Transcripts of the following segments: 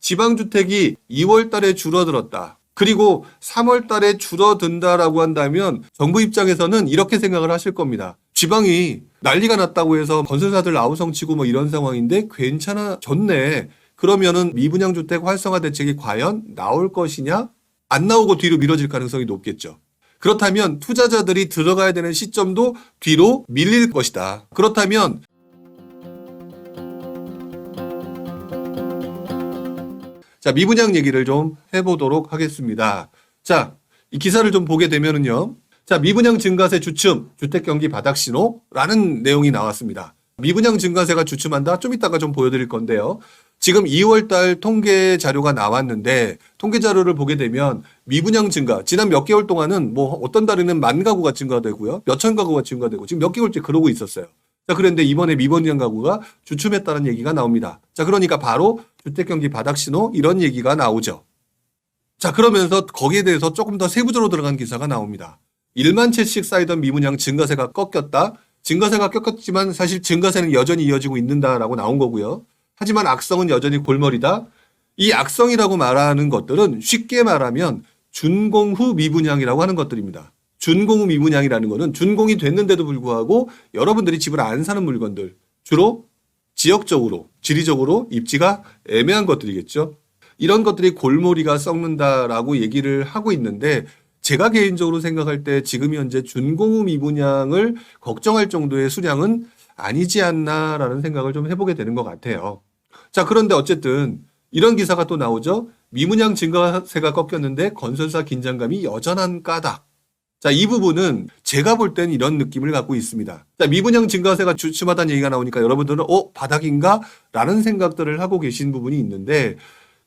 지방주택이 2월 달에 줄어들었다. 그리고 3월 달에 줄어든다라고 한다면 정부 입장에서는 이렇게 생각을 하실 겁니다. 지방이 난리가 났다고 해서 건설사들 아우성치고 뭐 이런 상황인데 괜찮아졌네. 그러면은 미분양 주택 활성화 대책이 과연 나올 것이냐? 안 나오고 뒤로 미뤄질 가능성이 높겠죠. 그렇다면 투자자들이 들어가야 되는 시점도 뒤로 밀릴 것이다. 그렇다면 자, 미분양 얘기를 좀 해보도록 하겠습니다. 자, 이 기사를 좀 보게 되면은요. 자, 미분양 증가세 주춤, 주택경기 바닥신호라는 내용이 나왔습니다. 미분양 증가세가 주춤한다? 좀 이따가 좀 보여드릴 건데요. 지금 2월 달 통계 자료가 나왔는데 통계 자료를 보게 되면 미분양 증가, 지난 몇 개월 동안은 뭐 어떤 달에는 10,000가구가 증가되고요. 몇천 가구가 증가되고 지금 몇 개월째 그러고 있었어요. 자, 그런데 이번에 미분양 가구가 주춤했다는 얘기가 나옵니다. 자, 그러니까 바로 주택경기 바닥신호 이런 얘기가 나오죠. 자, 그러면서 거기에 대해서 조금 더 세부적으로 들어간 기사가 나옵니다. 1만 채씩 쌓이던 미분양 증가세가 꺾였다. 증가세가 꺾였지만 사실 증가세는 여전히 이어지고 있는다라고 나온 거고요. 하지만 악성은 여전히 골머리다. 이 악성이라고 말하는 것들은 쉽게 말하면 준공 후 미분양이라고 하는 것들입니다. 준공 후 미분양이라는 것은 준공이 됐는데도 불구하고 여러분들이 집을 안 사는 물건들, 주로 지역적으로, 지리적으로 입지가 애매한 것들이겠죠. 이런 것들이 골머리가 썩는다라고 얘기를 하고 있는데 제가 개인적으로 생각할 때 지금 현재 준공 후 미분양을 걱정할 정도의 수량은 아니지 않나라는 생각을 좀 해보게 되는 것 같아요. 자, 그런데 어쨌든 이런 기사가 또 나오죠. 미분양 증가세가 꺾였는데 건설사 긴장감이 여전한 까닭. 자, 이 부분은 제가 볼 때는 이런 느낌을 갖고 있습니다. 자, 미분양 증가세가 주춤하다는 얘기가 나오니까 여러분들은 바닥인가? 라는 생각들을 하고 계신 부분이 있는데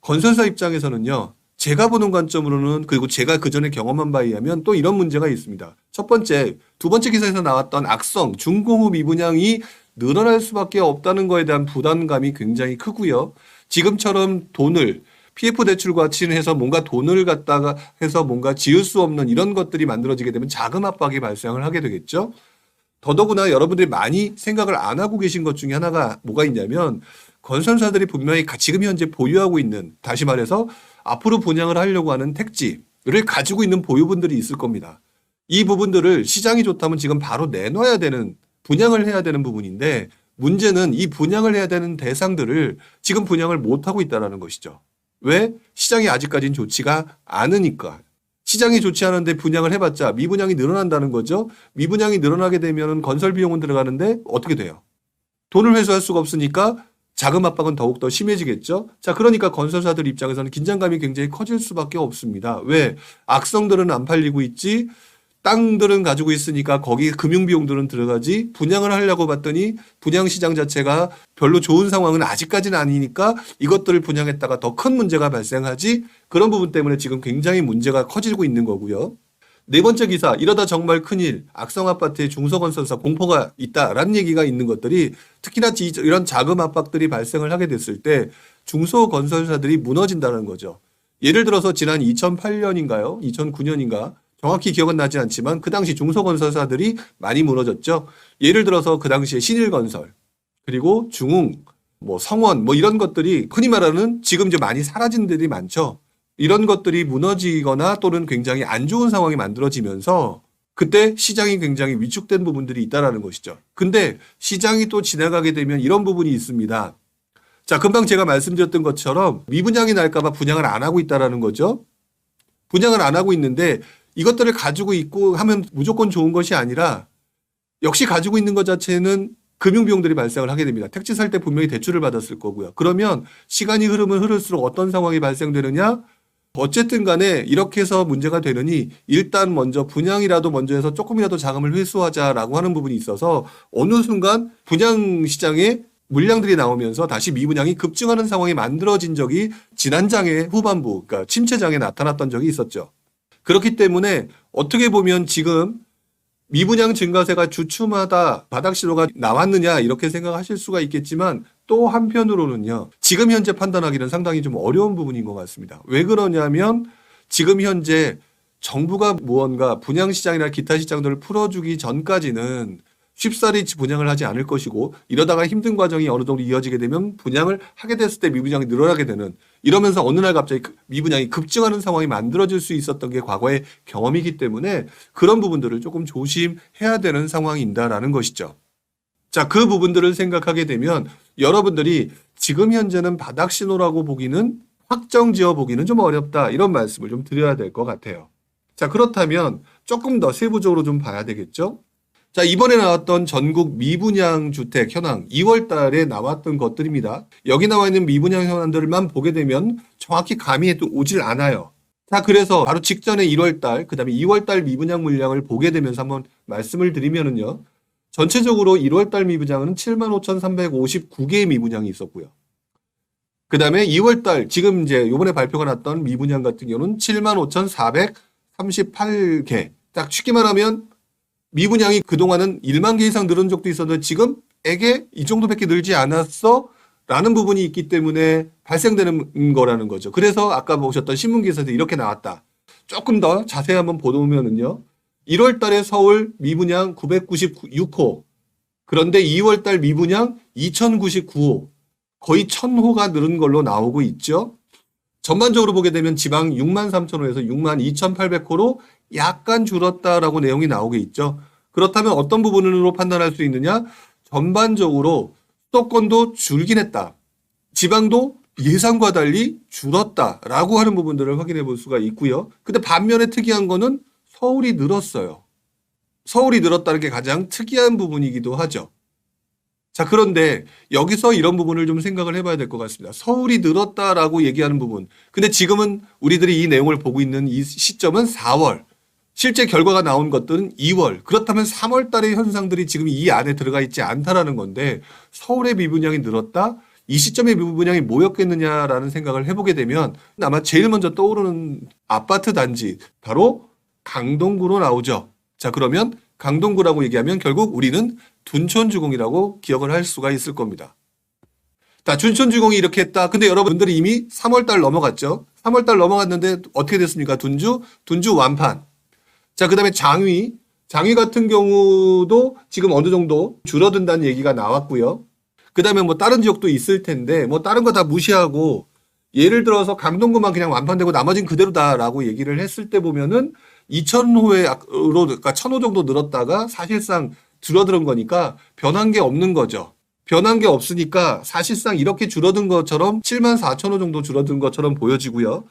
건설사 입장에서는요. 제가 보는 관점으로는 그리고 제가 그전에 경험한 바에 의하면 또 이런 문제가 있습니다. 첫 번째, 두 번째 기사에서 나왔던 악성, 준공 후 미분양이 늘어날 수밖에 없다는 거에 대한 부담감이 굉장히 크고요. 지금처럼 돈을 PF 대출과 친해서 뭔가 돈을 갖다가 해서 뭔가 지을 수 없는 이런 것들이 만들어지게 되면 자금 압박이 발생을 하게 되겠죠. 더더구나 여러분들이 많이 생각을 안 하고 계신 것 중에 하나가 뭐가 있냐면 건설사들이 분명히 지금 현재 보유하고 있는, 다시 말해서 앞으로 분양을 하려고 하는 택지를 가지고 있는 보유분들이 있을 겁니다. 이 부분들을 시장이 좋다면 지금 바로 내놔야 되는, 분양을 해야 되는 부분인데 문제는 이 분양을 해야 되는 대상들을 지금 분양을 못하고 있다는 것이죠. 왜? 시장이 아직까지는 좋지가 않으니까. 시장이 좋지 않은데 분양을 해봤자 미분양이 늘어난다는 거죠. 미분양이 늘어나게 되면 건설 비용은 들어가는데 어떻게 돼요? 돈을 회수할 수가 없으니까 자금 압박은 더욱더 심해지겠죠. 자, 그러니까 건설사들 입장에서는 긴장감이 굉장히 커질 수밖에 없습니다. 왜? 악성들은 안 팔리고 있지, 땅들은 가지고 있으니까 거기 금융비용들은 들어가지, 분양을 하려고 봤더니 분양시장 자체가 별로 좋은 상황은 아직까지는 아니니까 이것들을 분양했다가 더 큰 문제가 발생하지, 그런 부분 때문에 지금 굉장히 문제가 커지고 있는 거고요. 네 번째 기사, 이러다 정말 큰일, 악성 아파트에 중소건설사 공포가 있다라는 얘기가 있는 것들이 특히나 이런 자금 압박들이 발생을 하게 됐을 때 중소건설사들이 무너진다는 거죠. 예를 들어서 지난 2008년인가요? 2009년인가? 정확히 기억은 나지 않지만 그 당시 중소건설사들이 많이 무너졌죠. 예를 들어서 그 당시에 신일건설, 그리고 중흥, 성원 이런 것들이 흔히 말하는 지금 이제 많이 사라진 데들이 많죠. 이런 것들이 무너지거나 또는 굉장히 안 좋은 상황이 만들어지면서 그때 시장이 굉장히 위축된 부분들이 있다라는 것이죠. 근데 시장이 또 지나가게 되면 이런 부분이 있습니다. 자, 금방 제가 말씀드렸던 것처럼 미분양이 날까봐 분양을 안 하고 있다라는 거죠. 분양을 안 하고 있는데 이것들을 가지고 있고 하면 무조건 좋은 것이 아니라 역시 가지고 있는 것 자체는 금융비용들이 발생을 하게 됩니다. 택지 살 때 분명히 대출을 받았을 거고요. 그러면 시간이 흐르면 흐를수록 어떤 상황이 발생되느냐? 어쨌든 간에 이렇게 해서 문제가 되느니 일단 먼저 분양이라도 먼저 해서 조금이라도 자금을 회수하자라고 하는 부분이 있어서 어느 순간 분양 시장에 물량들이 나오면서 다시 미분양이 급증하는 상황이 만들어진 적이 지난 장의 후반부, 그러니까 침체장에 나타났던 적이 있었죠. 그렇기 때문에 어떻게 보면 지금 미분양 증가세가 주춤하다, 바닥신호가 나왔느냐 이렇게 생각하실 수가 있겠지만 또 한편으로는요. 지금 현재 판단하기는 상당히 좀 어려운 부분인 것 같습니다. 왜 그러냐면 지금 현재 정부가 무언가 분양시장이나 기타 시장들을 풀어주기 전까지는 쉽사리 분양을 하지 않을 것이고 이러다가 힘든 과정이 어느 정도 이어지게 되면 분양을 하게 됐을 때 미분양이 늘어나게 되는 이러면서 어느 날 갑자기 미분양이 급증하는 상황이 만들어질 수 있었던 게 과거의 경험이기 때문에 그런 부분들을 조금 조심해야 되는 상황인다라는 것이죠. 자, 그 부분들을 생각하게 되면 여러분들이 지금 현재는 바닥 신호라고 보기는 확정 지어 보기는 좀 어렵다 이런 말씀을 좀 드려야 될 것 같아요. 자, 그렇다면 조금 더 세부적으로 좀 봐야 되겠죠? 자, 이번에 나왔던 전국 미분양 주택 현황 2월 달에 나왔던 것들입니다. 여기 나와 있는 미분양 현황들만 보게 되면 정확히 감이 오질 않아요. 자, 그래서 바로 직전에 1월 달, 그 다음에 2월 달 미분양 물량을 보게 되면서 한번 말씀을 드리면은요. 전체적으로 1월 달 미분양은 75,359개의 미분양이 있었고요. 그 다음에 2월 달, 지금 이제 요번에 발표가 났던 미분양 같은 경우는 75,438개. 딱 쉽게 말하면 미분양이 그동안은 1만 개 이상 늘은 적도 있었는데 지금 에게 이 정도밖에 늘지 않았어? 라는 부분이 있기 때문에 발생되는 거라는 거죠. 그래서 아까 보셨던 신문기사에서 이렇게 나왔다. 조금 더 자세히 한번 보면은요. 1월 달에 서울 미분양 996호. 그런데 2월 달 미분양 2099호. 거의 1000호가 늘은 걸로 나오고 있죠. 전반적으로 보게 되면 지방 63,000호에서 62,800호로 약간 줄었다라고 내용이 나오게 있죠. 그렇다면 어떤 부분으로 판단할 수 있느냐? 전반적으로 수도권도 줄긴 했다. 지방도 예상과 달리 줄었다라고 하는 부분들을 확인해 볼 수가 있고요. 근데 반면에 특이한 거는 서울이 늘었어요. 서울이 늘었다는 게 가장 특이한 부분이기도 하죠. 자, 그런데 여기서 이런 부분을 좀 생각을 해봐야 될 것 같습니다. 서울이 늘었다라고 얘기하는 부분. 근데 지금은 우리들이 이 내용을 보고 있는 이 시점은 4월. 실제 결과가 나온 것들은 2월. 그렇다면 3월 달의 현상들이 지금 이 안에 들어가 있지 않다라는 건데 서울의 미분양이 늘었다? 이 시점의 미분양이 뭐였겠느냐라는 생각을 해보게 되면 아마 제일 먼저 떠오르는 아파트 단지 바로 강동구로 나오죠. 자, 그러면 강동구라고 얘기하면 결국 우리는 둔촌주공이라고 기억을 할 수가 있을 겁니다. 자, 둔촌주공이 이렇게 했다. 근데 여러분들이 이미 3월달 넘어갔죠. 3월달 넘어갔는데 어떻게 됐습니까? 둔주 완판. 자, 그 다음에 장위 같은 경우도 지금 어느 정도 줄어든다는 얘기가 나왔고요. 그 다음에 뭐 다른 지역도 있을 텐데 뭐 다른 거 다 무시하고 예를 들어서 강동구만 그냥 완판되고 나머지는 그대로다라고 얘기를 했을 때 보면은 2,000호로 그러니까 1,000호 정도 늘었다가 사실상 줄어든 거니까 변한 게 없는 거죠. 변한 게 없으니까 사실상 이렇게 줄어든 것처럼 74,000호 정도 줄어든 것처럼 보여지고요.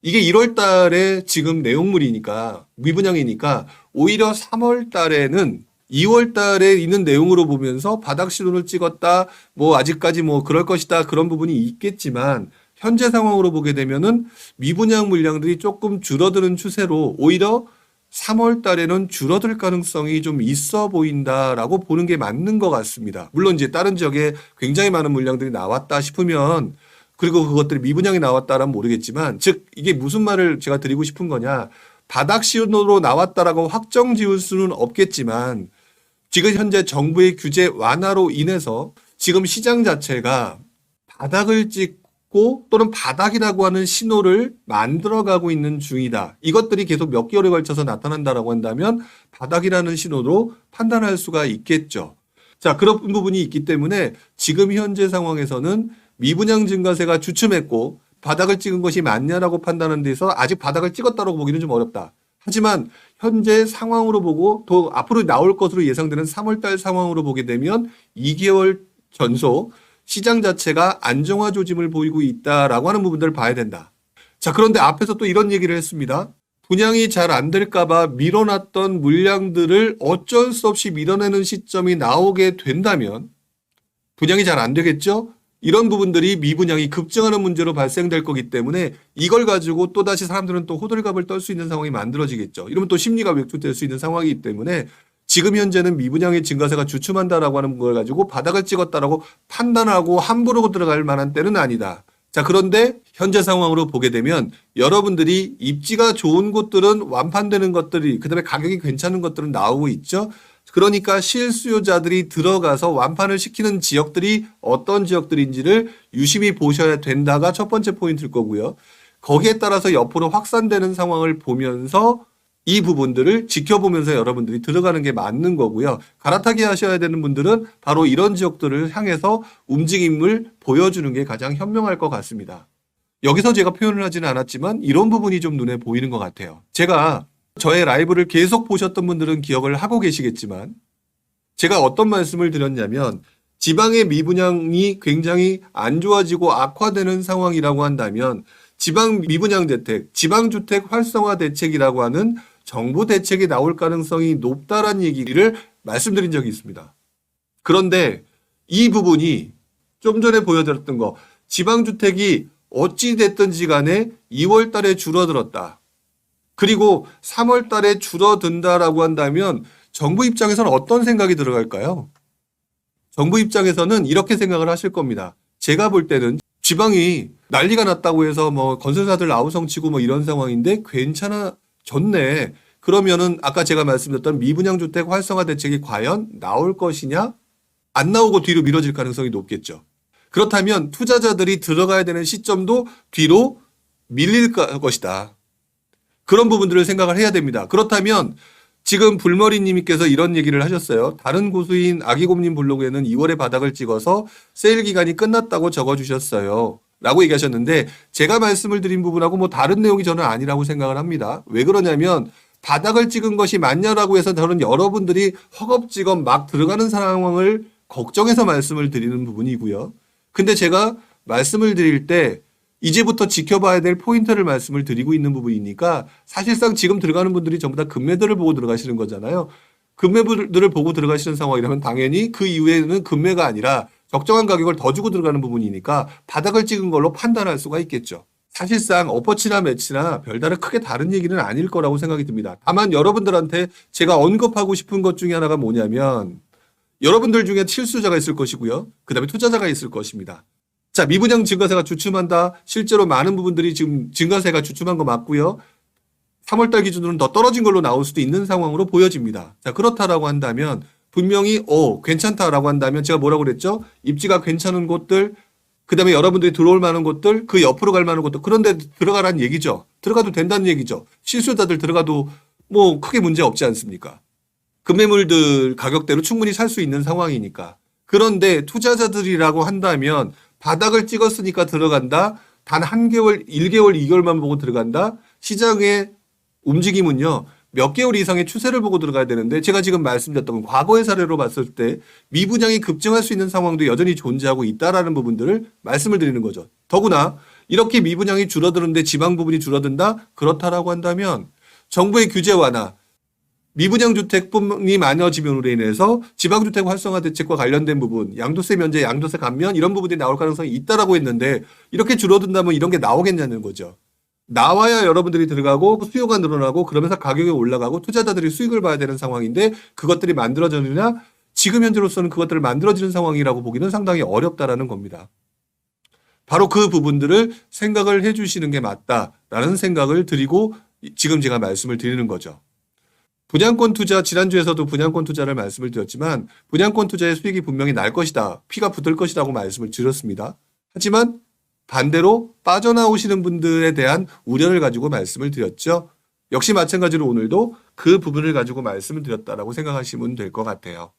이게 1월 달에 지금 내용물이니까 미분양이니까 오히려 3월 달에는 2월 달에 있는 내용으로 보면서 바닥 신호를 찍었다. 뭐 아직까지 뭐 그럴 것이다. 그런 부분이 있겠지만 현재 상황으로 보게 되면은 미분양 물량들이 조금 줄어드는 추세로 오히려 3월 달에는 줄어들 가능성이 좀 있어 보인다라고 보는 게 맞는 것 같습니다. 물론 이제 다른 지역에 굉장히 많은 물량들이 나왔다 싶으면 그리고 그것들이 미분양이 나왔다라면 모르겠지만 즉 이게 무슨 말을 제가 드리고 싶은 거냐. 바닥 신호로 나왔다라고 확정 지을 수는 없겠지만 지금 현재 정부의 규제 완화로 인해서 지금 시장 자체가 바닥을 찍고 또는 바닥이라고 하는 신호를 만들어가고 있는 중이다. 이것들이 계속 몇 개월에 걸쳐서 나타난다라고 한다면 바닥이라는 신호로 판단할 수가 있겠죠. 자, 그런 부분이 있기 때문에 지금 현재 상황에서는 미분양 증가세가 주춤했고 바닥을 찍은 것이 맞냐라고 판단하는 데서 아직 바닥을 찍었다고 보기는 좀 어렵다. 하지만 현재 상황으로 보고 또 앞으로 나올 것으로 예상되는 3월달 상황으로 보게 되면 2개월 전속 시장 자체가 안정화 조짐을 보이고 있다라고 하는 부분들을 봐야 된다. 자, 그런데 앞에서 또 이런 얘기를 했습니다. 분양이 잘 안 될까봐 밀어놨던 물량들을 어쩔 수 없이 밀어내는 시점이 나오게 된다면 분양이 잘 안 되겠죠? 이런 부분들이 미분양이 급증하는 문제로 발생될 거기 때문에 이걸 가지고 또다시 사람들은 또 호들갑을 떨 수 있는 상황이 만들어지겠죠. 이러면 또 심리가 왜곡될 수 있는 상황이기 때문에 지금 현재는 미분양의 증가세가 주춤한다라고 하는 걸 가지고 바닥을 찍었다라고 판단하고 함부로 들어갈 만한 때는 아니다. 자, 그런데 현재 상황으로 보게 되면 여러분들이 입지가 좋은 곳들은 완판되는 것들이 그다음에 가격이 괜찮은 것들은 나오고 있죠. 그러니까 실수요자들이 들어가서 완판을 시키는 지역들이 어떤 지역들인지를 유심히 보셔야 된다가 첫 번째 포인트일 거고요. 거기에 따라서 옆으로 확산되는 상황을 보면서 이 부분들을 지켜보면서 여러분들이 들어가는 게 맞는 거고요. 갈아타기 하셔야 되는 분들은 바로 이런 지역들을 향해서 움직임을 보여주는 게 가장 현명할 것 같습니다. 여기서 제가 표현을 하지는 않았지만 이런 부분이 좀 눈에 보이는 것 같아요. 제가 저의 라이브를 계속 보셨던 분들은 기억을 하고 계시겠지만 제가 어떤 말씀을 드렸냐면 지방의 미분양이 굉장히 안 좋아지고 악화되는 상황이라고 한다면 지방 미분양 대책, 지방주택 활성화 대책이라고 하는 정부 대책이 나올 가능성이 높다라는 얘기를 말씀드린 적이 있습니다. 그런데 이 부분이 좀 전에 보여드렸던 거, 지방주택이 어찌됐든지 간에 2월 달에 줄어들었다. 그리고 3월 달에 줄어든다라고 한다면 정부 입장에서는 어떤 생각이 들어갈까요? 정부 입장에서는 이렇게 생각을 하실 겁니다. 제가 볼 때는 지방이 난리가 났다고 해서 뭐 건설사들 아우성치고 뭐 이런 상황인데 괜찮아졌네. 그러면은 아까 제가 말씀드렸던 미분양 주택 활성화 대책이 과연 나올 것이냐? 안 나오고 뒤로 미뤄질 가능성이 높겠죠. 그렇다면 투자자들이 들어가야 되는 시점도 뒤로 밀릴 것이다. 그런 부분들을 생각을 해야 됩니다. 그렇다면 지금 불머리님께서 이런 얘기를 하셨어요. 다른 고수인 아기곰님 블로그에는 2월에 바닥을 찍어서 세일 기간이 끝났다고 적어주셨어요. 라고 얘기하셨는데 제가 말씀을 드린 부분하고 뭐 다른 내용이 저는 아니라고 생각을 합니다. 왜 그러냐면 바닥을 찍은 것이 맞냐라고 해서 저는 여러분들이 허겁지겁 막 들어가는 상황을 걱정해서 말씀을 드리는 부분이고요. 근데 제가 말씀을 드릴 때 이제부터 지켜봐야 될 포인트를 말씀을 드리고 있는 부분이니까 사실상 지금 들어가는 분들이 전부 다 금매들을 보고 들어가시는 거잖아요. 금매들을 보고 들어가시는 상황이라면 당연히 그 이후에는 금매가 아니라 적정한 가격을 더 주고 들어가는 부분이니까 바닥을 찍은 걸로 판단할 수가 있겠죠. 사실상 어퍼치나 매치나 별다른 크게 다른 얘기는 아닐 거라고 생각이 듭니다. 다만 여러분들한테 제가 언급하고 싶은 것 중에 하나가 뭐냐면 여러분들 중에 실수자가 있을 것이고요. 그 다음에 투자자가 있을 것입니다. 자, 미분양 증가세가 주춤한다. 실제로 많은 부분들이 지금 증가세가 주춤한 거 맞고요. 3월달 기준으로는 더 떨어진 걸로 나올 수도 있는 상황으로 보여집니다. 자, 그렇다라고 한다면 분명히 괜찮다라고 한다면 제가 뭐라고 그랬죠? 입지가 괜찮은 곳들, 그 다음에 여러분들이 들어올 만한 곳들, 그 옆으로 갈 만한 곳들 그런 데 들어가라는 얘기죠. 들어가도 된다는 얘기죠. 실수자들 들어가도 뭐 크게 문제 없지 않습니까? 금매물들 가격대로 충분히 살 수 있는 상황이니까. 그런데 투자자들이라고 한다면 바닥을 찍었으니까 들어간다. 단 한 개월, 1개월, 2개월만 보고 들어간다. 시장의 움직임은요. 몇 개월 이상의 추세를 보고 들어가야 되는데 제가 지금 말씀드렸던 과거의 사례로 봤을 때 미분양이 급증할 수 있는 상황도 여전히 존재하고 있다라는 부분들을 말씀을 드리는 거죠. 더구나 이렇게 미분양이 줄어드는데 지방 부분이 줄어든다? 그렇다라고 한다면 정부의 규제 완화, 미분양 주택뿐이 많아짐으로 인해서 지방주택 활성화 대책과 관련된 부분, 양도세 면제, 양도세 감면 이런 부분이 나올 가능성이 있다라고 했는데 이렇게 줄어든다면 이런 게 나오겠냐는 거죠. 나와야 여러분들이 들어가고 수요가 늘어나고 그러면서 가격이 올라가고 투자자들이 수익을 봐야 되는 상황인데 그것들이 만들어지느냐? 지금 현재로서는 그것들을 만들어지는 상황이라고 보기는 상당히 어렵다라는 겁니다. 바로 그 부분들을 생각을 해 주시는 게 맞다라는 생각을 드리고 지금 제가 말씀을 드리는 거죠. 분양권 투자, 지난주에서도 분양권 투자를 말씀을 드렸지만 분양권 투자의 수익이 분명히 날 것이다. 피가 붙을 것이라고 말씀을 드렸습니다. 하지만 반대로 빠져나오시는 분들에 대한 우려를 가지고 말씀을 드렸죠. 역시 마찬가지로 오늘도 그 부분을 가지고 말씀을 드렸다라고 생각하시면 될 것 같아요.